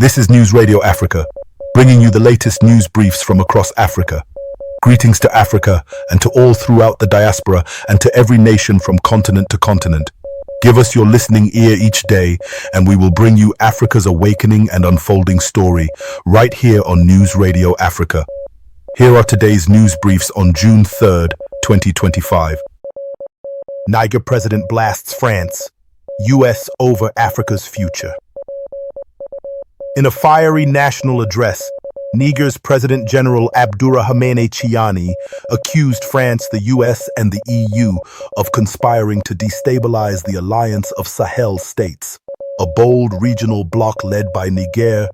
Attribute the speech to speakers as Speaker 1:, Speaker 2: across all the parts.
Speaker 1: This is News Radio Africa, bringing you the latest news briefs from across Africa. Greetings to Africa and to all throughout the diaspora and to every nation from continent to continent. Give us your listening ear each day and we will bring you Africa's awakening and unfolding story right here on News Radio Africa. Here are today's news briefs on June 3rd, 2025. Niger President blasts France. U.S. over Africa's future. In a fiery national address, Niger's President General Abdourahmane Tiani accused France, the US, and the EU of conspiring to destabilize the alliance of Sahel states, a bold regional bloc led by Niger,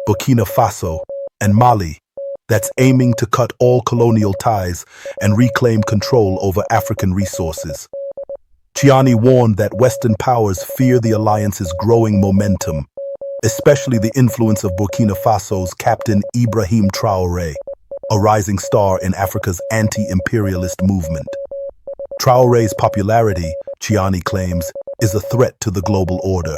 Speaker 1: Burkina Faso, and Mali that's aiming to cut all colonial ties and reclaim control over African resources. Tiani warned that Western powers fear the alliance's growing momentum, especially the influence of Burkina Faso's Captain Ibrahim Traoré, a rising star in Africa's anti-imperialist movement. Traoré's popularity, Tiani claims, is a threat to the global order.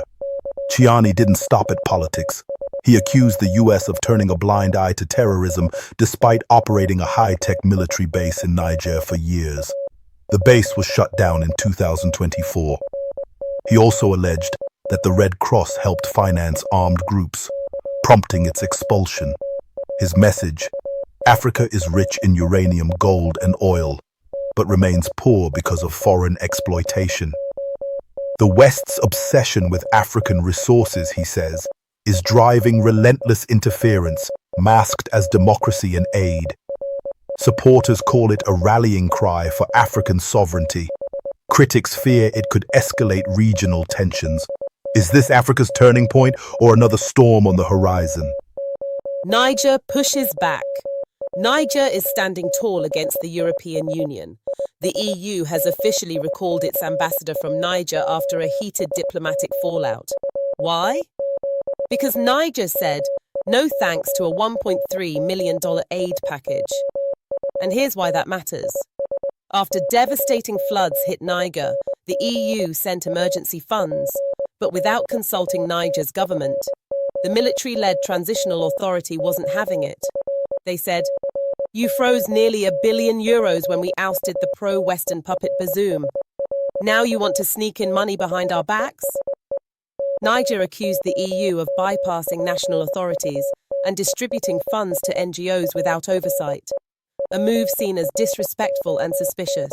Speaker 1: Tiani didn't stop at politics. He accused the US of turning a blind eye to terrorism despite operating a high-tech military base in Niger for years. The base was shut down in 2024. He also alleged that the Red Cross helped finance armed groups, prompting its expulsion. His message: Africa is rich in uranium, gold, and oil, but remains poor because of foreign exploitation. The West's obsession with African resources, he says, is driving relentless interference masked as democracy and aid. Supporters call it a rallying cry for African sovereignty. Critics fear it could escalate regional tensions. Is this Africa's turning point or another storm on the horizon?
Speaker 2: Niger pushes back. Niger is standing tall against the European Union. The EU has officially recalled its ambassador from Niger after a heated diplomatic fallout. Why? Because Niger said no thanks to a $1.3 million aid package. And here's why that matters. After devastating floods hit Niger, the EU sent emergency funds, but without consulting Niger's government. The military-led transitional authority wasn't having it. They said, "You froze nearly €1 billion when we ousted the pro-Western puppet Bazoum. Now you want to sneak in money behind our backs?" Niger accused the EU of bypassing national authorities and distributing funds to NGOs without oversight, a move seen as disrespectful and suspicious.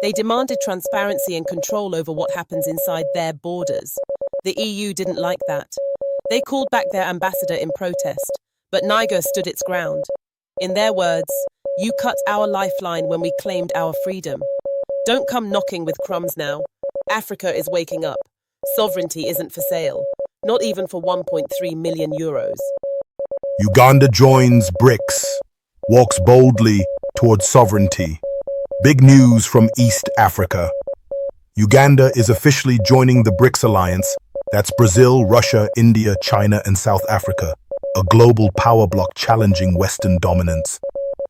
Speaker 2: They demanded transparency and control over what happens inside their borders. The EU didn't like that. They called back their ambassador in protest, but Niger stood its ground. In their words, "You cut our lifeline when we claimed our freedom. Don't come knocking with crumbs now. Africa is waking up. Sovereignty isn't for sale, not even for €1.3 million.
Speaker 1: Uganda joins BRICS, walks boldly towards sovereignty. Big news from East Africa. Uganda is officially joining the BRICS alliance. That's Brazil, Russia, India, China, and South Africa, a global power bloc challenging Western dominance.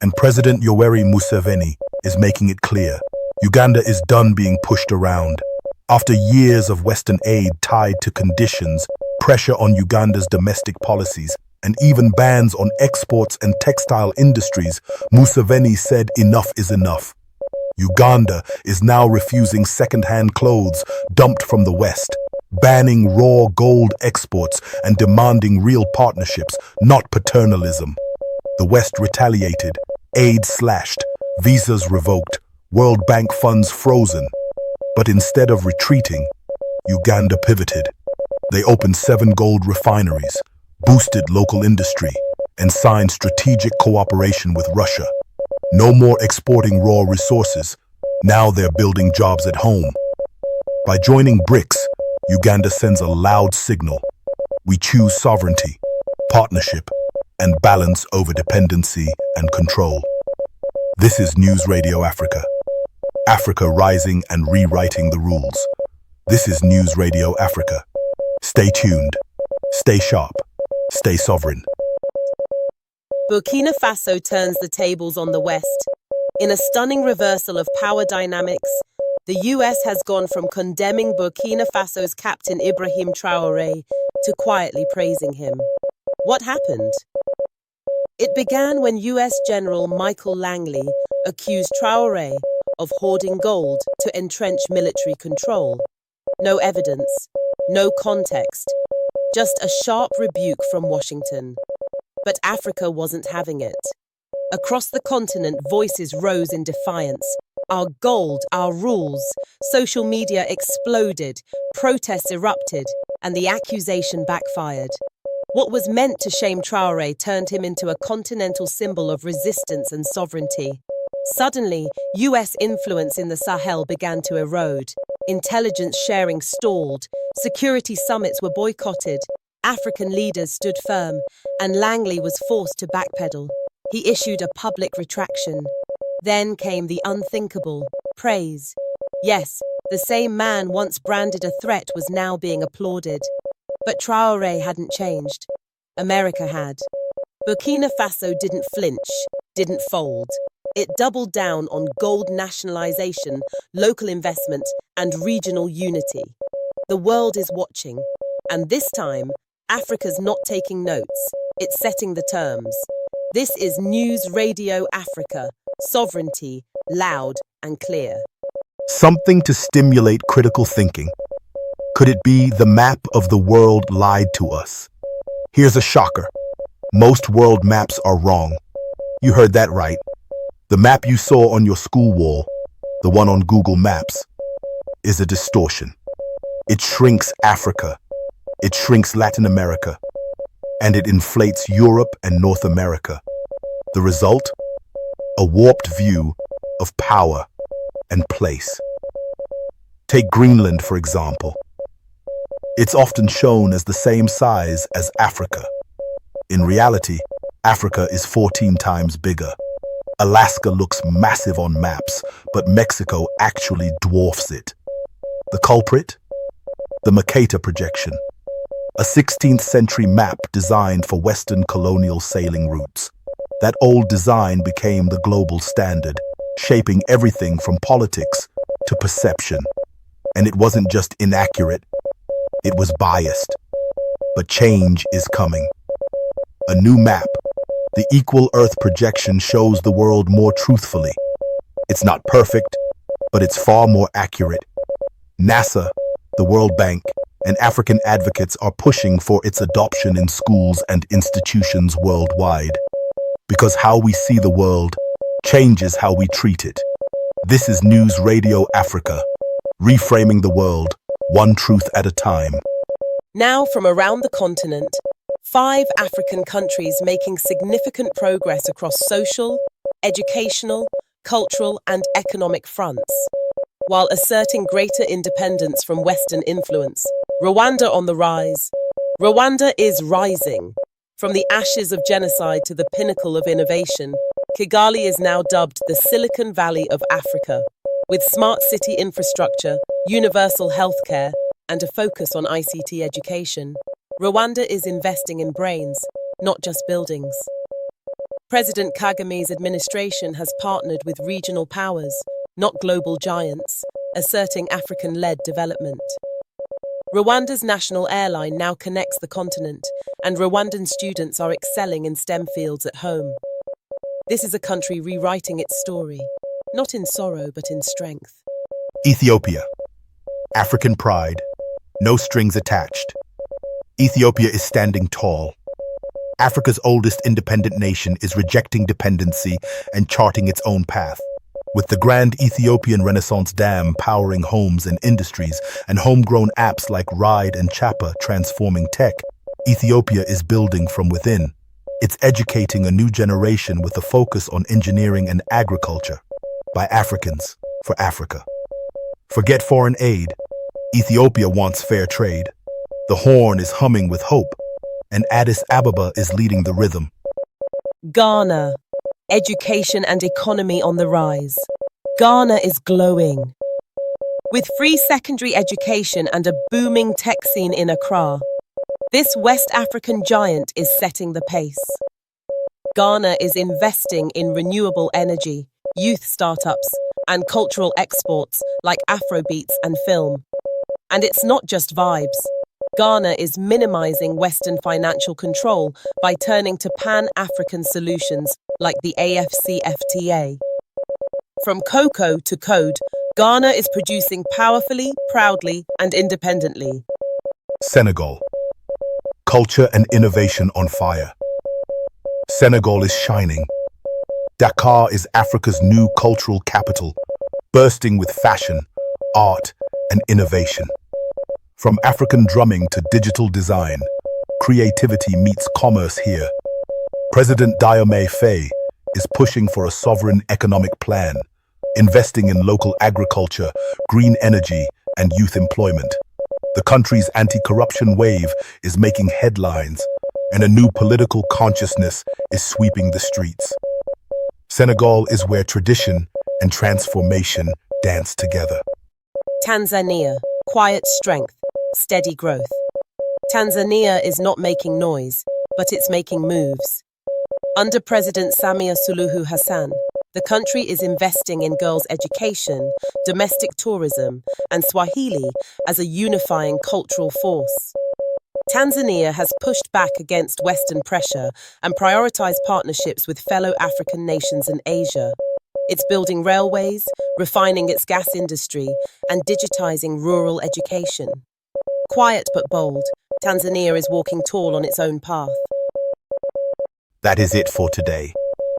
Speaker 1: And President Yoweri Museveni is making it clear, Uganda is done being pushed around. After years of Western aid tied to conditions, pressure on Uganda's domestic policies, and even bans on exports and textile industries, Museveni said enough is enough. Uganda is now refusing second-hand clothes dumped from the West, banning raw gold exports and demanding real partnerships, not paternalism. The West retaliated, aid slashed, visas revoked, World Bank funds frozen. But instead of retreating, Uganda pivoted. They opened 7 gold refineries, boosted local industry, and signed strategic cooperation with Russia. No more exporting raw resources. Now they're building jobs at home. By joining BRICS, Uganda sends a loud signal. We choose sovereignty, partnership, and balance over dependency and control. This is News Radio Africa. Africa rising and rewriting the rules. This is News Radio Africa. Stay tuned, stay sharp, stay sovereign.
Speaker 2: Burkina Faso turns the tables on the West. In a stunning reversal of power dynamics, the US has gone from condemning Burkina Faso's Captain Ibrahim Traoré to quietly praising him. What happened? It began when US General Michael Langley accused Traoré of hoarding gold to entrench military control. No evidence, no context, just a sharp rebuke from Washington. But Africa wasn't having it. Across the continent, voices rose in defiance. Our gold, our rules. Social media exploded, protests erupted, and the accusation backfired. What was meant to shame Traoré turned him into a continental symbol of resistance and sovereignty. Suddenly, US influence in the Sahel began to erode. Intelligence sharing stalled, security summits were boycotted, African leaders stood firm, and Langley was forced to backpedal. He issued a public retraction. Then came the unthinkable, praise. Yes, the same man once branded a threat was now being applauded. But Traoré hadn't changed. America had. Burkina Faso didn't flinch, didn't fold. It doubled down on gold nationalization, local investment, and regional unity. The world is watching, and this time, Africa's not taking notes, it's setting the terms. This is News Radio Africa, sovereignty, loud and clear.
Speaker 1: Something to stimulate critical thinking. Could it be the map of the world lied to us? Here's a shocker. Most world maps are wrong. You heard that right. The map you saw on your school wall, the one on Google Maps, is a distortion. It shrinks Africa, it shrinks Latin America, and it inflates Europe and North America. The result? A warped view of power and place. Take Greenland, for example. It's often shown as the same size as Africa. In reality, Africa is 14 times bigger. Alaska looks massive on maps, but Mexico actually dwarfs it. The culprit? The Mercator projection, a 16th century map designed for Western colonial sailing routes. That old design became the global standard, shaping everything from politics to perception. And it wasn't just inaccurate, it was biased. But change is coming. A new map, the Equal Earth projection, shows the world more truthfully. It's not perfect, but it's far more accurate. NASA, the World Bank, and African advocates are pushing for its adoption in schools and institutions worldwide. Because how we see the world changes how we treat it. This is News Radio Africa, reframing the world, one truth at a time.
Speaker 2: Now from around the continent, 5 African countries making significant progress across social, educational, cultural, and economic fronts, while asserting greater independence from Western influence. Rwanda on the rise. Rwanda is rising. From the ashes of genocide to the pinnacle of innovation, Kigali is now dubbed the Silicon Valley of Africa. With smart city infrastructure, universal healthcare, and a focus on ICT education, Rwanda is investing in brains, not just buildings. President Kagame's administration has partnered with regional powers, not global giants, asserting African-led development. Rwanda's national airline now connects the continent, and Rwandan students are excelling in STEM fields at home. This is a country rewriting its story, not in sorrow but in strength.
Speaker 1: Ethiopia. African pride. No strings attached. Ethiopia is standing tall. Africa's oldest independent nation is rejecting dependency and charting its own path. With the Grand Ethiopian Renaissance Dam powering homes and industries, and homegrown apps like Ride and Chapa transforming tech, Ethiopia is building from within. It's educating a new generation with a focus on engineering and agriculture. By Africans, for Africa. Forget foreign aid. Ethiopia wants fair trade. The horn is humming with hope, and Addis Ababa is leading the rhythm.
Speaker 2: Ghana. Education and economy on the rise. Ghana is glowing. With free secondary education and a booming tech scene in Accra, this West African giant is setting the pace. Ghana is investing in renewable energy, youth startups, and cultural exports like Afrobeats and film. And it's not just vibes. Ghana is minimizing Western financial control by turning to Pan-African solutions like the AFCFTA. From cocoa to code, Ghana is producing powerfully, proudly, and independently.
Speaker 1: Senegal. Culture and innovation on fire. Senegal is shining. Dakar is Africa's new cultural capital, bursting with fashion, art, and innovation. From African drumming to digital design, creativity meets commerce here. President Diomaye Faye is pushing for a sovereign economic plan, investing in local agriculture, green energy, and youth employment. The country's anti-corruption wave is making headlines, and a new political consciousness is sweeping the streets. Senegal is where tradition and transformation dance together.
Speaker 2: Tanzania, quiet strength, steady growth. Tanzania is not making noise, but it's making moves. Under President Samia Suluhu Hassan, the country is investing in girls' education, domestic tourism, and Swahili as a unifying cultural force. Tanzania has pushed back against Western pressure and prioritized partnerships with fellow African nations in Asia. It's building railways, refining its gas industry, and digitizing rural education. Quiet but bold, Tanzania is walking tall on its own path.
Speaker 1: That is it for today.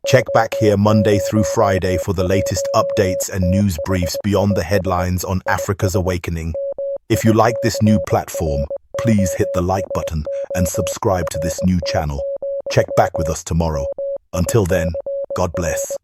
Speaker 1: Check back here Monday through Friday for the latest updates and news briefs beyond the headlines on Africa's awakening. If you like this new platform, please hit the like button and subscribe to this new channel. Check back with us tomorrow. Until then, God bless.